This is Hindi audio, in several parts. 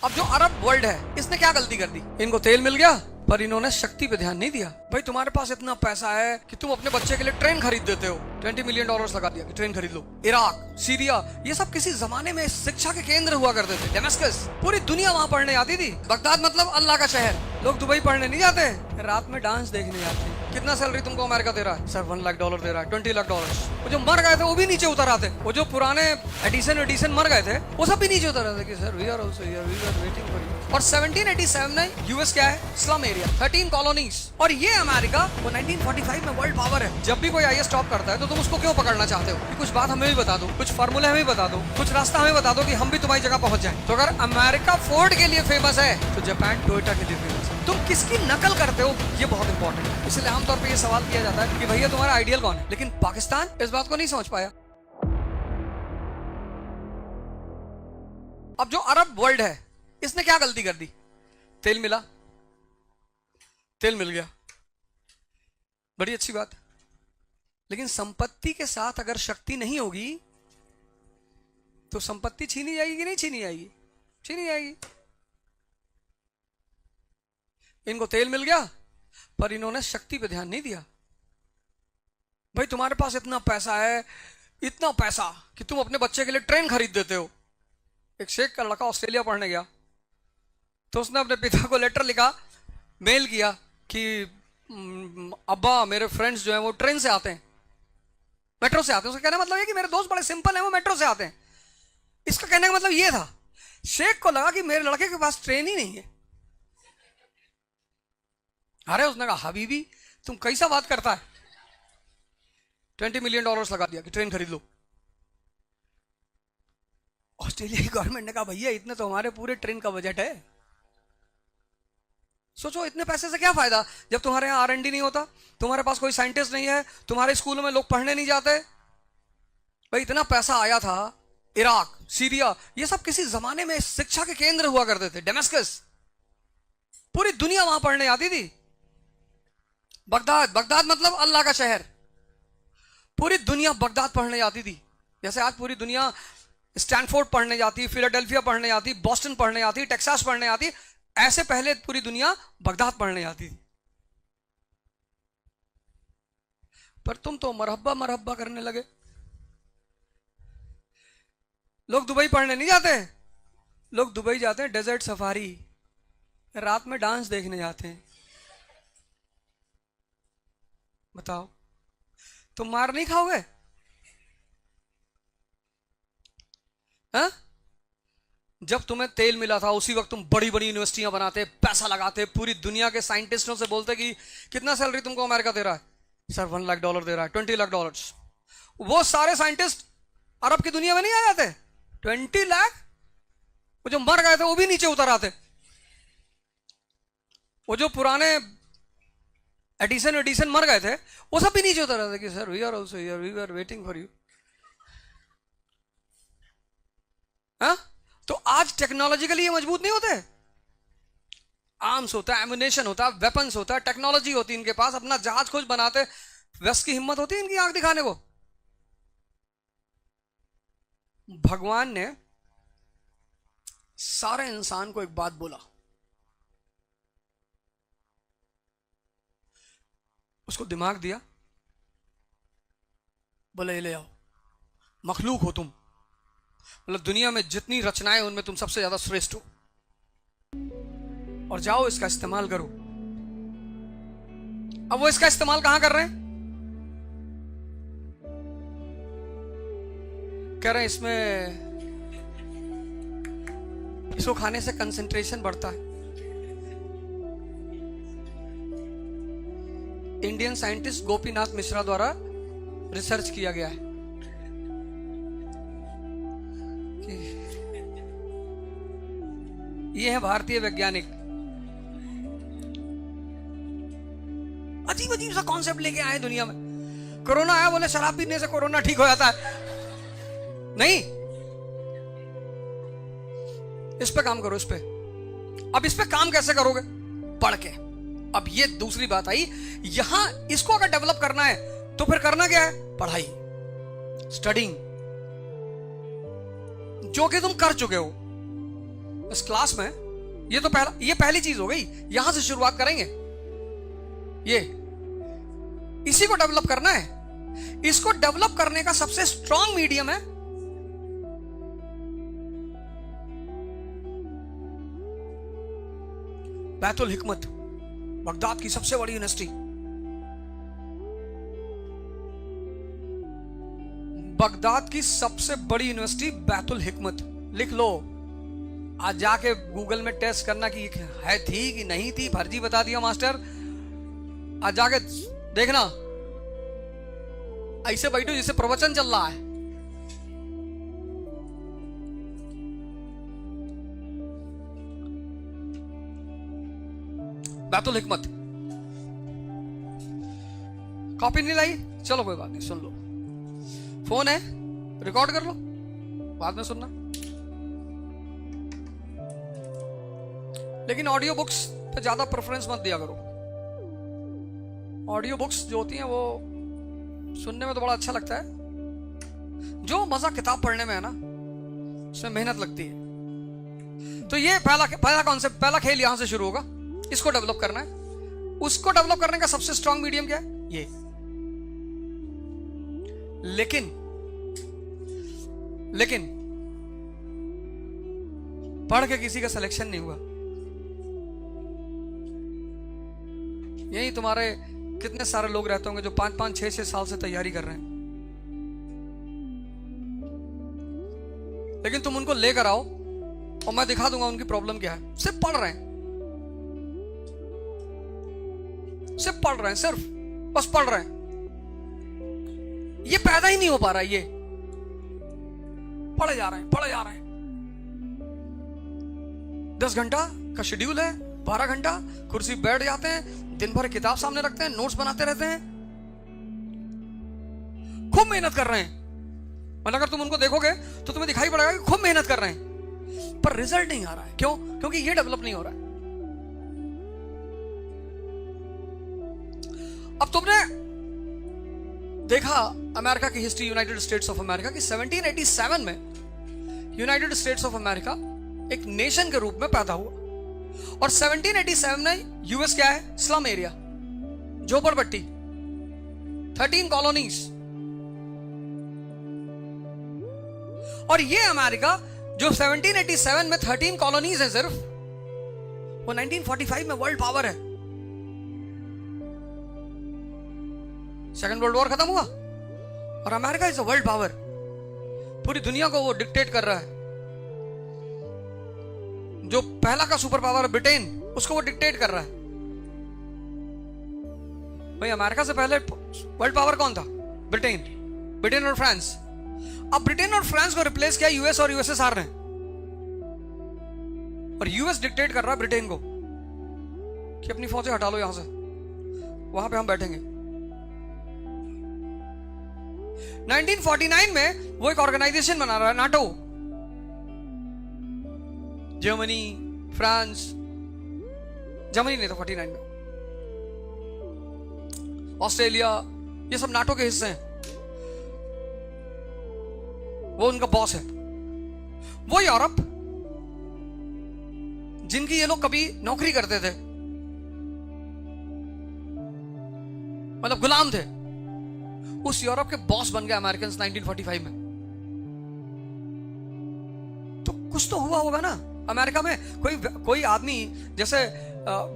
अब जो अरब वर्ल्ड है इसने क्या गलती कर दी? इनको तेल मिल गया पर इन्होंने शक्ति पे ध्यान नहीं दिया। भाई तुम्हारे पास इतना पैसा है कि तुम अपने बच्चे के लिए ट्रेन खरीद देते हो, $20 मिलियन लगा दिया कि ट्रेन खरीद लो। इराक, सीरिया, ये सब किसी जमाने में शिक्षा के केंद्र हुआ करते थे। डेमस्कस, पूरी दुनिया वहां पढ़ने आती थी। बगदाद मतलब अल्लाह का शहर। लोग दुबई पढ़ने नहीं जाते, रात में डांस देखने जाते। कितना सैलरी तुमको अमेरिका दे रहा है? सर $1 लाख दे रहा है, $20 लाख। वो जो मर गए थे वो भी नीचे उतर आते। वो जो पुराने एडिसन मर गए थे वो सब भी नीचे उतर आते कि sir we are also here, we are waiting for you. और 1787 में यूएस क्या है? Slum area, 13 colonies. और ये अमेरिका वो 1945 में वर्ल्ड पावर है। जब भी कोई आईएएस टॉप करता है तो तुम उसको क्यों पकड़ना चाहते हो कि कुछ बात हमें भी बता दो, कुछ फार्मूले हमें बता दो, कुछ रास्ता हमें बता दो कि हम भी तुम्हारी जगह पहुंच जाएं। तो अगर अमेरिका फोर्ड के लिए फेमस है तो जापान टोयोटा के लिए फेमस है। तुम किसकी नकल करते हो ये बहुत इंपॉर्टेंट है। इसलिए आमतौर पर यह सवाल किया जाता है कि भैया तुम्हारा आइडियल कौन है? लेकिन पाकिस्तान इस बात को नहीं समझ पाया। अब जो अरब वर्ल्ड है इसने क्या गलती कर दी? तेल मिला, तेल मिल गया, बड़ी अच्छी बात। लेकिन संपत्ति के साथ अगर शक्ति नहीं होगी तो संपत्ति छीनी जाएगी कि नहीं छीनी जाएगी? छीनी जाएगी। इनको तेल मिल गया पर इन्होंने शक्ति पे ध्यान नहीं दिया। भाई तुम्हारे पास इतना पैसा है, इतना पैसा कि तुम अपने बच्चे के लिए ट्रेन खरीद देते हो। एक शेख का लड़का ऑस्ट्रेलिया पढ़ने गया तो उसने अपने पिता को लेटर लिखा, मेल किया कि अब्बा मेरे फ्रेंड्स जो हैं वो ट्रेन से आते हैं, मेट्रो से आते हैं। उसका कहने का मतलब है कि मेरे दोस्त बड़े सिंपल हैं, वो मेट्रो से आते हैं। इसका कहने का मतलब ये था। शेख को लगा कि मेरे लड़के के पास ट्रेन ही नहीं है। अरे उसने कहा हबीबी तुम कैसा बात करता है? $20 मिलियन लगा दिया कि ट्रेन खरीद लो। ऑस्ट्रेलिया की गवर्नमेंट ने कहा भैया इतने तो हमारे पूरे ट्रेन का बजट है। सोचो इतने पैसे से क्या फायदा जब तुम्हारे यहाँ R&D नहीं होता, तुम्हारे पास कोई साइंटिस्ट नहीं है, तुम्हारे स्कूलों में लोग पढ़ने नहीं जाते। भाई इतना पैसा आया था। इराक, सीरिया, ये सब किसी जमाने में शिक्षा के केंद्र हुआ करते थे। डेमस्कस, पूरी दुनिया वहां पढ़ने आती थी। बगदाद मतलब अल्लाह का शहर। पूरी दुनिया बगदाद पढ़ने जाती थी। जैसे आज पूरी दुनिया स्टैनफोर्ड पढ़ने जाती, फिलाडेल्फिया पढ़ने जाती, बॉस्टन पढ़ने जाती, टेक्सास पढ़ने जाती, ऐसे पहले पूरी दुनिया बगदाद पढ़ने जाती थी। पर तुम तो मरहब्बा करने लगे। लोग दुबई पढ़ने नहीं जाते, लोग दुबई जाते हैं डेजर्ट सफारी, रात में डांस देखने जाते हैं। बताओ तुम मार नहीं खाओगे? हाँ? जब तुम्हें तेल मिला था उसी वक्त तुम बड़ी बड़ी यूनिवर्सिटियां बनाते, पैसा लगाते, पूरी दुनिया के साइंटिस्टों से बोलते कि कितना सैलरी तुमको अमेरिका दे रहा है? सर $1 लाख दे रहा है, $20 लाख। वो सारे साइंटिस्ट अरब की दुनिया में नहीं आ जाते। 20 लाख, वो जो मर गए थे वो भी नीचे उतर आते। वो जो पुराने एडिसन मर गए थे वो सब भी नीचे उतर आते कि sir we are also here, we are waiting for you. हाँ? तो आज टेक्नोलॉजिकली ये मजबूत नहीं होते। आर्म्स होता है, एमुनेशन होता है, वेपन्स होता है, टेक्नोलॉजी होती है इनके पास, अपना जहाज खोज बनाते। वेस्ट की हिम्मत होती है इनकी आंख दिखाने को। भगवान ने सारे इंसान को एक बात बोला, उसको दिमाग दिया, बोले ले आओ, मखलूक हो तुम, मतलब दुनिया में जितनी रचनाएं उनमें तुम सबसे ज्यादा श्रेष्ठ हो, और जाओ इसका इस्तेमाल करो। अब वो इसका इस्तेमाल कहां कर रहे हैं? कह रहे हैं इसको खाने से कंसंट्रेशन बढ़ता है। इंडियन साइंटिस्ट गोपीनाथ मिश्रा द्वारा रिसर्च किया गया है कि ये है भारतीय वैज्ञानिक। अजीब सा कॉन्सेप्ट लेके आए दुनिया में। कोरोना आया, बोले शराब पीने से कोरोना ठीक हो जाता है। नहीं, इस पे काम करो, इस पे। अब इस पे काम कैसे करोगे? पढ़ के। अब ये दूसरी बात आई, यहां इसको अगर डेवलप करना है तो फिर करना क्या है? पढ़ाई, स्टडिंग, जो कि तुम कर चुके हो। इस क्लास में ये पहली चीज हो गई, यहां से शुरुआत करेंगे। ये इसी को डेवलप करना है। इसको डेवलप करने का सबसे स्ट्रॉन्ग मीडियम है बैतुल हिकमत, बगदाद की सबसे बड़ी यूनिवर्सिटी। बगदाद की सबसे बड़ी यूनिवर्सिटी बैतुल हिकमत, लिख लो। आज जाके गूगल में टेस्ट करना कि है थी कि नहीं थी, फर्जी बता दिया मास्टर। आज जाके देखना, ऐसे बैठो जैसे प्रवचन चल रहा है। बैतुल हिकमत। कॉपी नहीं लाई, चलो कोई बात नहीं, सुन लो। फोन है, रिकॉर्ड कर लो, बाद में सुनना। लेकिन ऑडियो बुक्स पे ज्यादा प्रेफरेंस मत दिया करो। ऑडियो बुक्स जो होती हैं वो सुनने में तो बड़ा अच्छा लगता है, जो मजा किताब पढ़ने में है ना, उसमें मेहनत लगती है। तो ये पहला कॉन्सेप्ट, पहला खेल यहां से शुरू होगा। इसको डेवलप करना है। उसको डेवलप करने का सबसे स्ट्रांग मीडियम क्या है? ये। लेकिन पढ़ के किसी का सिलेक्शन नहीं हुआ। यही तुम्हारे कितने सारे लोग रहते होंगे जो 5-5, 6-6 साल से तैयारी कर रहे हैं, लेकिन तुम उनको लेकर आओ और मैं दिखा दूंगा उनकी प्रॉब्लम क्या है। सिर्फ पढ़ रहे हैं, सिर्फ बस पढ़ रहे हैं। ये पैदा ही नहीं हो पा रहा है। ये पढ़े जा रहे हैं। 10 घंटा का शेड्यूल है, 12 घंटा कुर्सी बैठ जाते हैं, दिन भर किताब सामने रखते हैं, नोट्स बनाते रहते हैं, खूब मेहनत कर रहे हैं। मतलब अगर तुम उनको देखोगे तो तुम्हें दिखाई पड़ेगा कि खूब मेहनत कर रहे हैं, पर रिजल्ट नहीं आ रहा है। क्यों? क्योंकि ये डेवलप नहीं हो रहा है। अब तुमने देखा अमेरिका की history, United states of America की। 1787 में यूनाइटेड स्टेट्स ऑफ अमेरिका एक नेशन के रूप में पैदा हुआ, और 1787 में यूएस क्या है? स्लम एरिया, झोपड़पट्टी, 13 कॉलोनीज। और ये अमेरिका जो 1787 में 13 कॉलोनीज है सिर्फ, वो 1945 में वर्ल्ड पावर है। सेकेंड वर्ल्ड वॉर खत्म हुआ और America is a world power. पूरी दुनिया को वो डिक्टेट कर रहा है। जो पहला का सुपर पावर ब्रिटेन, उसको वो डिक्टेट कर रहा है। भाई अमेरिका से पहले वर्ल्ड पावर कौन था? ब्रिटेन और फ्रांस। अब ब्रिटेन और फ्रांस को रिप्लेस किया यूएस और यूएसएसआर ने, और यूएस डिक्टेट कर रहा है ब्रिटेन को कि अपनी फौजें हटा लो यहां से, वहां पे हम बैठेंगे। 1949 में वो एक ऑर्गेनाइजेशन बना रहा है, नाटो। जर्मनी, फ्रांस, जर्मनी नहीं था 49 में, ऑस्ट्रेलिया, ये सब नाटो के हिस्से हैं। वो उनका बॉस है। वो यूरोप जिनकी ये लोग कभी नौकरी करते थे, मतलब गुलाम थे, उस यूरोप के बॉस बन गए अमेरिकन 1945 में। तो कुछ तो हुआ होगा ना अमेरिका में। कोई आदमी जैसे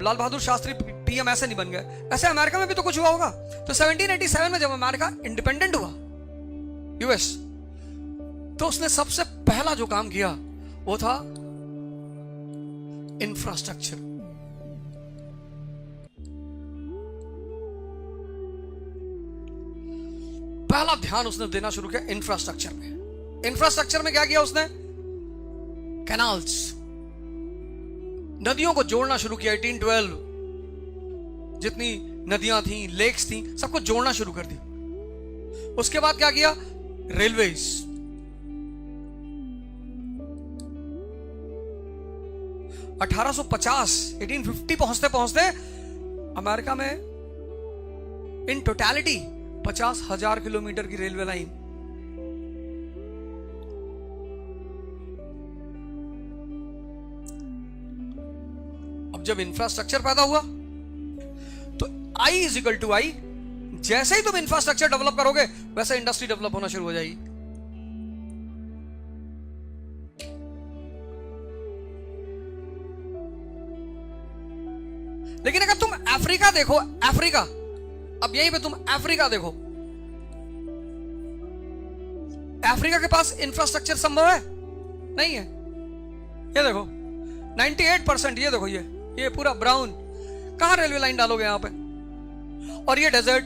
लाल बहादुर शास्त्री पीएम ऐसे नहीं बन गए, ऐसे अमेरिका में भी तो कुछ हुआ होगा। तो 1787 में जब अमेरिका इंडिपेंडेंट हुआ, यूएस, तो उसने सबसे पहला जो काम किया वो था इंफ्रास्ट्रक्चर। पहला ध्यान उसने देना शुरू किया इंफ्रास्ट्रक्चर में। इंफ्रास्ट्रक्चर में क्या किया उसने? कैनाल्स, नदियों को जोड़ना शुरू किया। 1812 जितनी नदियां थी, लेक्स थी, सबको जोड़ना शुरू कर दिया। उसके बाद क्या किया? रेलवेज। 1850 पहुंचते पहुंचते अमेरिका में इन टोटलिटी 50,000 किलोमीटर की रेलवे लाइन। अब जब इंफ्रास्ट्रक्चर पैदा हुआ तो I इज इक्वल टू आई, जैसे ही तुम इंफ्रास्ट्रक्चर डेवलप करोगे वैसे इंडस्ट्री डेवलप होना शुरू हो जाएगी। लेकिन अगर तुम अफ्रीका देखो, अफ्रीका, अब यहीं पे तुम अफ्रीका देखो, अफ्रीका के पास इंफ्रास्ट्रक्चर संभव है? नहीं है। ये देखो 98%, ये देखो ये पूरा ब्राउन, कहां रेलवे लाइन डालोगे यहां पे? और ये डेजर्ट,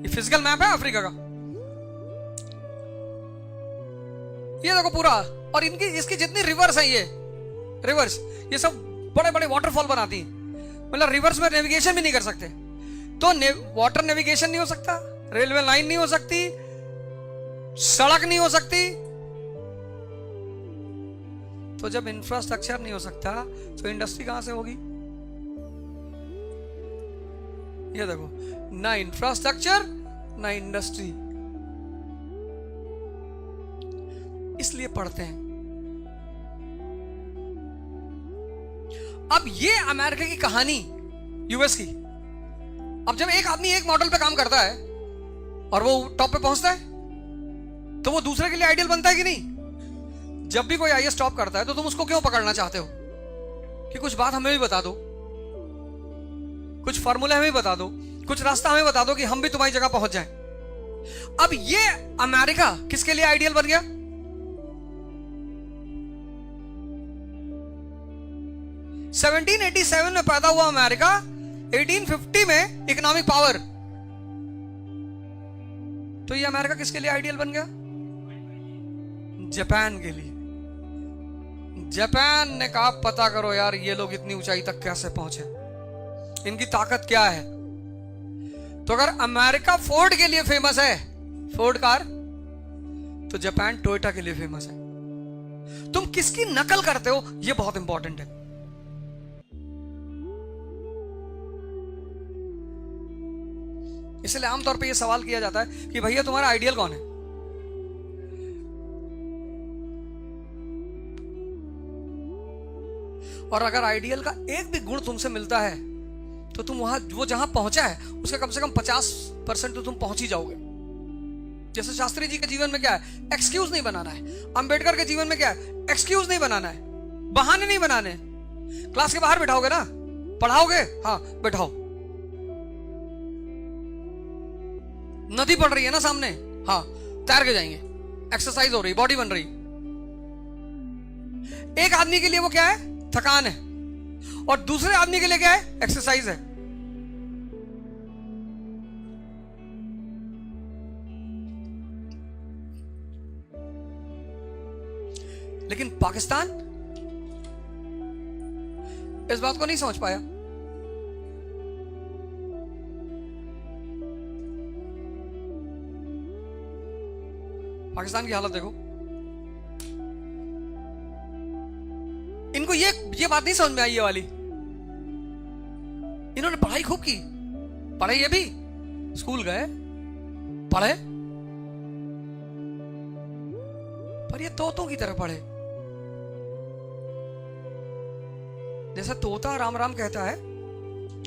ये फिजिकल मैप है अफ्रीका का, ये देखो पूरा। और इनकी इसकी जितनी रिवर्स है, ये रिवर्स, ये सब बड़े बड़े वाटरफॉल बनाती हैं। मतलब रिवर्स में नेविगेशन भी नहीं कर सकते, तो वाटर नेविगेशन नहीं हो सकता, रेलवे लाइन नहीं हो सकती, सड़क नहीं हो सकती। तो जब इंफ्रास्ट्रक्चर नहीं हो सकता तो इंडस्ट्री कहां से होगी? ये देखो, ना इंफ्रास्ट्रक्चर ना इंडस्ट्री। इसलिए पढ़ते हैं। अब ये अमेरिका की कहानी, यूएस की। अब जब एक आदमी एक मॉडल पे काम करता है और वो टॉप पे पहुंचता है तो वो दूसरे के लिए आइडियल बनता है कि नहीं? जब भी कोई आईएएस टॉप करता है तो तुम उसको क्यों पकड़ना चाहते हो कि कुछ बात हमें भी बता दो, कुछ फॉर्मूले हमें भी बता दो, कुछ रास्ता हमें बता दो कि हम भी तुम्हारी जगह पहुंच जाएं। अब ये अमेरिका किसके लिए आइडियल बन गया? 1787 में पैदा हुआ अमेरिका, 1850 में इकोनॉमिक पावर। तो ये अमेरिका किसके लिए आइडियल बन गया? जापान के लिए। जापान ने कहा पता करो यार ये लोग इतनी ऊंचाई तक कैसे पहुंचे, इनकी ताकत क्या है। तो अगर अमेरिका फोर्ड के लिए फेमस है, फोर्ड कार, तो जापान टोयोटा के लिए फेमस है। तुम किसकी नकल करते हो ये बहुत इंपॉर्टेंट है। इसलिए आमतौर पे ये सवाल किया जाता है कि भैया तुम्हारा आइडियल कौन है? और अगर आइडियल का एक भी गुण तुमसे मिलता है तो तुम वो जहां पहुंचा है उसका कम से कम 50% तो तुम पहुंच ही जाओगे। जैसे शास्त्री जी के जीवन में क्या है? एक्सक्यूज नहीं बनाना है। अंबेडकर के जीवन में क्या है? एक्सक्यूज नहीं बनाना है, बहाने नहीं बनाने। क्लास के बाहर बैठाओगे ना, पढ़ाओगे, हाँ बैठाओ। नदी पड़ रही है ना सामने, हाँ तैर के जाएंगे, एक्सरसाइज हो रही, बॉडी बन रही। एक आदमी के लिए वो क्या है? थकान है, और दूसरे आदमी के लिए क्या है? एक्सरसाइज है। लेकिन पाकिस्तान इस बात को नहीं समझ पाया। पाकिस्तान की हालत देखो, इनको ये बात नहीं समझ में आई, ये वाली। इन्होंने पढ़ाई खूब की, पढ़े, ये भी स्कूल गए, पढ़े, पर ये तोतों की तरह पढ़े। जैसा तोता राम राम कहता है,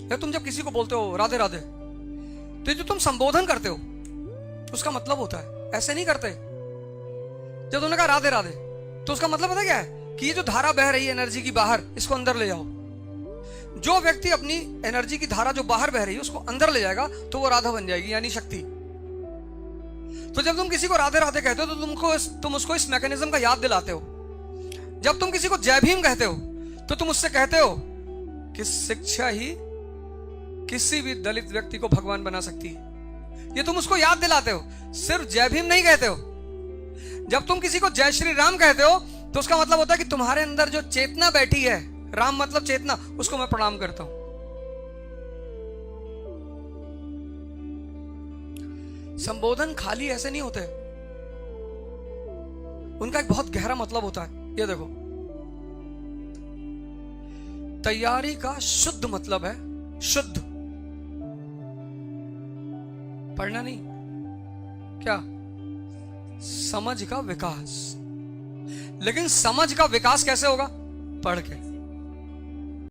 या तुम जब किसी को बोलते हो राधे राधे, तो जो तुम संबोधन करते हो उसका मतलब होता है, ऐसे नहीं करते। जब तुमने कहा राधे राधे तो उसका मतलब पता क्या है? कि ये जो धारा बह रही है एनर्जी की बाहर, इसको अंदर ले जाओ। जो व्यक्ति अपनी एनर्जी की धारा जो बाहर बह रही है उसको अंदर ले जाएगा तो वो राधा बन जाएगी, यानी शक्ति। तो जब तुम किसी को राधे राधे कहते हो तो तुम उसको इस मैकेनिज्म का याद दिलाते हो। जब तुम किसी को जय भीम कहते हो तो तुम उससे कहते हो कि शिक्षा ही किसी भी दलित व्यक्ति को भगवान बना सकती है। ये तुम उसको याद दिलाते हो, सिर्फ जय भीम नहीं कहते हो। जब तुम किसी को जय श्री राम कहते हो तो उसका मतलब होता है कि तुम्हारे अंदर जो चेतना बैठी है, राम मतलब चेतना, उसको मैं प्रणाम करता हूं। संबोधन खाली ऐसे नहीं होते, उनका एक बहुत गहरा मतलब होता है। ये देखो, तैयारी का शुद्ध मतलब है शुद्ध, पढ़ना नहीं, क्या? समझ का विकास। लेकिन समझ का विकास कैसे होगा? पढ़ के।